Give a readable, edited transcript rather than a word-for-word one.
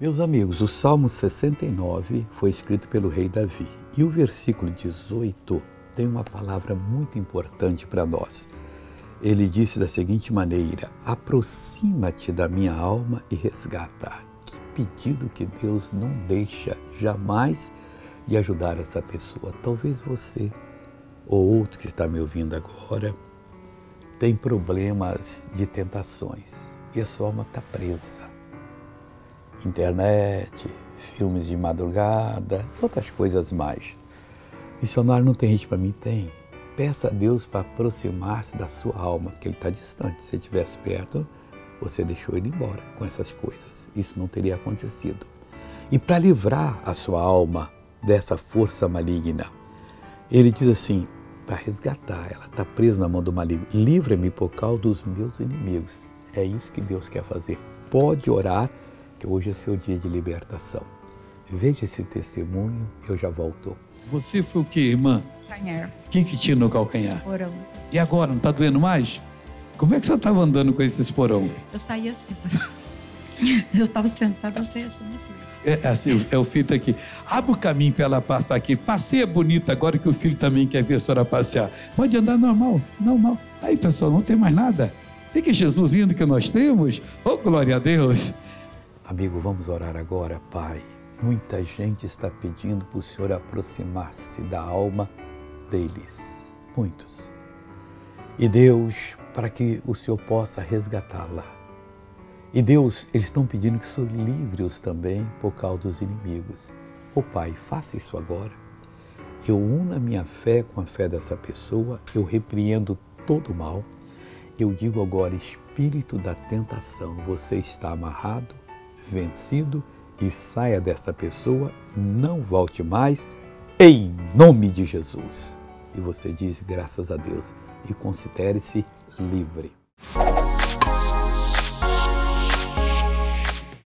Meus amigos, o Salmo 69 foi escrito pelo rei Davi e o versículo 18 tem uma palavra muito importante para nós. Ele disse da seguinte maneira: aproxima-te da minha alma e resgata. Que pedido que Deus não deixa jamais de ajudar essa pessoa. Talvez você ou outro que está me ouvindo agora tem problemas de tentações e a sua alma está presa. Internet, filmes de madrugada, outras coisas mais. Missionário, não tem gente para mim? Tem. Peça a Deus para aproximar-se da sua alma, porque Ele está distante. Se Ele estivesse perto, você deixou Ele embora com essas coisas. Isso não teria acontecido. E para livrar a sua alma dessa força maligna, Ele diz assim, para resgatar, ela está presa na mão do maligno, livra-me por causa dos meus inimigos. É isso que Deus quer fazer. Pode orar, que hoje é seu dia de libertação. Veja esse testemunho, eu já volto. Você foi o que, irmã? Calcanhar. Quem que tinha no calcanhar? Esporão. E agora, não está doendo mais? Como é que você estava andando com esse esporão? Eu saí assim. Eu estava sentada, eu saí assim. É assim, é o filho tá aqui. Abre o caminho para ela passar aqui. Passeia bonita agora que o filho também quer ver a senhora passear. Pode andar normal, normal. Aí, pessoal, não tem mais nada. Tem que Jesus lindo que nós temos. Oh, glória a Deus. Amigo, vamos orar agora, Pai. Muita gente está pedindo para o Senhor aproximar-se da alma deles. Muitos. E Deus, para que o Senhor possa resgatá-la. E Deus, eles estão pedindo que o Senhor livre-os também por causa dos inimigos. Ô Pai, faça isso agora. Eu uno a minha fé com a fé dessa pessoa, eu repreendo todo o mal. Eu digo agora, espírito da tentação, você está amarrado, vencido, e saia dessa pessoa, não volte mais, em nome de Jesus. E você diz, graças a Deus, e considere-se livre.